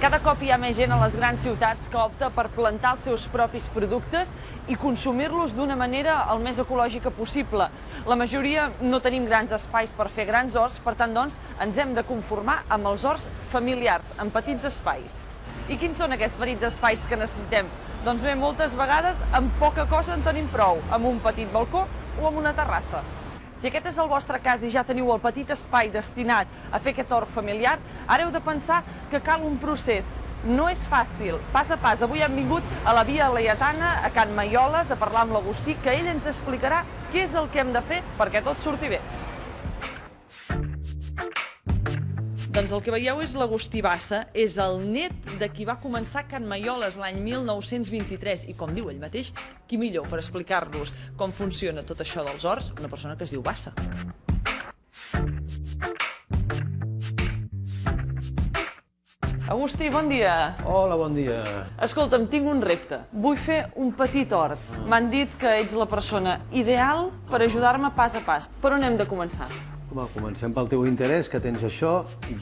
Cada cop hi ha més gent a les grans ciutats que opta per plantar els seus propis productes i consumir-los d'una manera el més ecològica possible. La majoria no tenim grans espais per fer grans horts, per tant, doncs, ens hem de conformar amb els horts familiars, en petits espais. I quins són aquests petits espais que necessitem? Doncs bé, moltes vegades amb poca cosa en tenim prou, amb un petit balcó o amb una terrassa. Si aquest és el vostre cas i ja teniu el petit espai destinat a fer aquest hort familiar, ara heu de pensar que cal un procés. No és fàcil, pas a pas. Avui hem vingut a la Via Laietana, a Can Maioles, a parlar amb l'Agustí, que ell ens explicarà què és el que hem de fer perquè tot surti bé. Doncs el que veieu és l'Agustí Bassa, és el net de qui va començar Can Maioles l'any 1923 i, com diu ell mateix, qui millor per explicar-nos com funciona tot això dels horts? Una persona que es diu Bassa. Agustí, bon dia. Hola, bon dia. Escolta'm, tinc un repte. Vull fer un petit hort. M'han dit que ets la persona ideal per ajudar-me pas a pas. Per on hem de començar? Home, comencem pel teu interès, que tens això.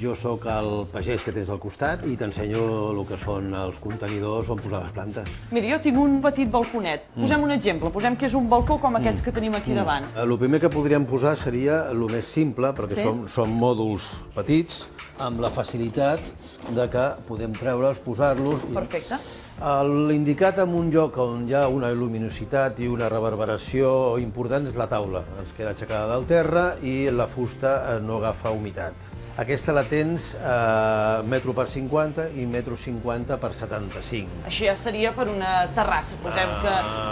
Jo sóc el pagès que tens al costat i t'ensenyo el que són els contenidors on posar les plantes. Mira, jo tinc un petit balconet. Posem un exemple, posem que és un balcó com aquests que tenim aquí davant. El primer que podríem posar seria el més simple, perquè són mòduls petits, amb la facilitat de que podem treure'ls, posar-los. Perfecte. L'indicat en un lloc on hi ha una luminositat i una reverberació important és la taula. Ens queda aixecada del terra i la fusta no agafa humitat. Aquesta la tens metro per 50 i metro 50 per 75. Això ja seria per una terrassa. Posem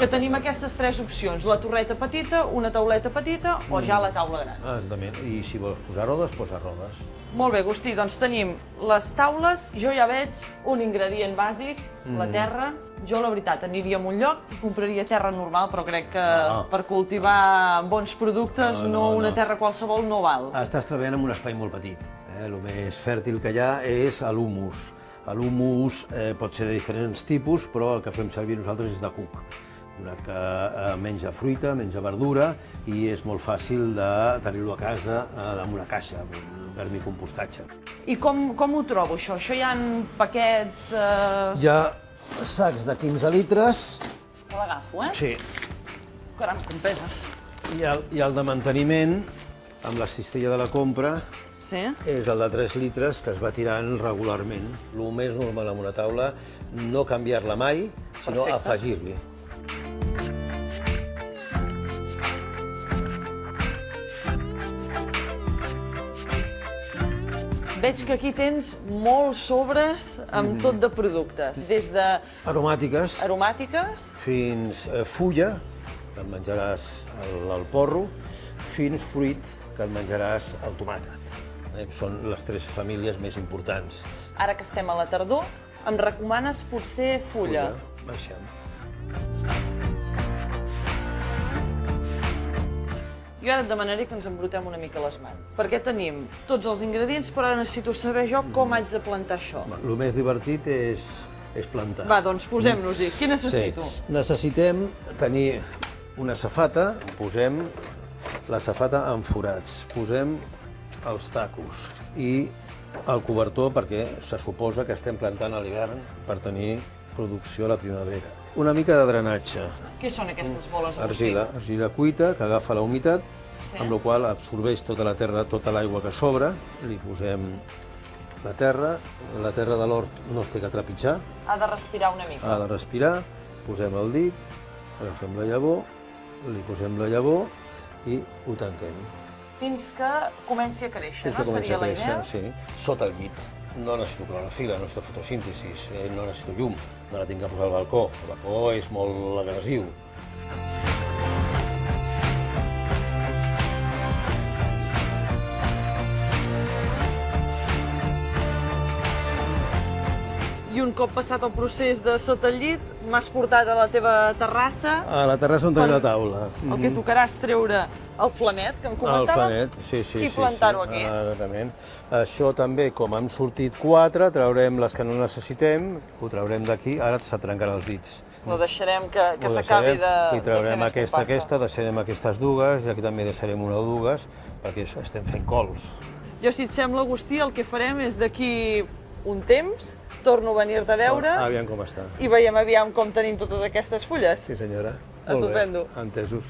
que tenim aquestes tres opcions. La torreta petita, una tauleta petita o ja la taula gran. Exactament. I si vols posar rodes, posa rodes. Molt bé, Agustí, doncs tenim les taules, jo ja veig un ingredient bàsic, la terra. Jo, la veritat, aniria a un lloc i compraria terra normal, però crec que per cultivar bons productes una terra qualsevol no val. Estàs treballant en un espai molt petit. El més fèrtil que hi ha és l'humus. L'humus pot ser de diferents tipus, però el que fem servir nosaltres és de cuc, donat que menja fruita, menja verdura i és molt fàcil de tenir-lo a casa en una caixa, vermicompostatge. I com ho trobo, això? Això hi ha paquets... Hi ha sacs de 15 litres. Me l'agafo, eh? Sí. Caram, com pesa. I el de manteniment, amb la cistella de la compra, Sí? és el de 3 litres que es va tirant regularment. El més normal amb una taula, no canviar-la mai, sinó afegir-li. Veig que aquí tens molts sobres amb tot de productes, des de Aromàtiques. aromàtiques, Fins fulla, que et menjaràs el porro, fins fruit, que et menjaràs el tomàquet. Són les 3 famílies més importants. ara que estem a la tardor, em recomanes potser fulla. Baixem. Jo ara et demanaré que ens embrutem una mica les mans, perquè tenim tots els ingredients, però ara necessito saber jo com haig de plantar això. El més divertit és plantar. Va, doncs posem-nos-hi. Què necessito? Sí. Necessitem tenir una safata, posem la safata en forats, posem els tacos i el cobertor perquè se suposa que estem plantant a l'hivern per tenir producció a la primavera. Una mica de drenatge. Què són aquestes boles, Agustí? Argila cuita que agafa la humitat, amb la qual absorbeix tota la terra, tota l'aigua que sobra. Li posem la terra de l'hort no es té que trepitjar. Ha de respirar una mica. Ha de respirar, posem el dit, agafem la llavor, li posem la llavor i ho tanquem. Fins que comenci a créixer, Fins no? que comenci Seria a la créixer, idea? sí. Sota el llit. No necessito clorofil·la, no necessito fotosíntesi, no necessito llum, no la tinc que posar al balcó. El balcó és molt agressiu. I un cop passat el procés de sota el llit, m'has portat a la teva terrassa. A la terrassa on tenim la taula. El que tocarà és treure el flamet, que em comentava, El flanet, sí. i plantar-ho aquí. Exactament. Això també, com han sortit 4, traurem les que no necessitem, ho traurem d'aquí, ara se trencaran els dits. No deixarem que Ho s'acabi deixarem de I traurem fer més compacte. aquesta, deixarem aquestes dues, i aquí també deixarem una o dues, perquè això estem fent cols. Jo, si et sembla, Agustí, el que farem és d'aquí un temps, torno a venir-te a veure Aviam com està. i veiem aviam com tenim totes aquestes fulles. Sí, senyora. Estupendo. Molt bé, entesos.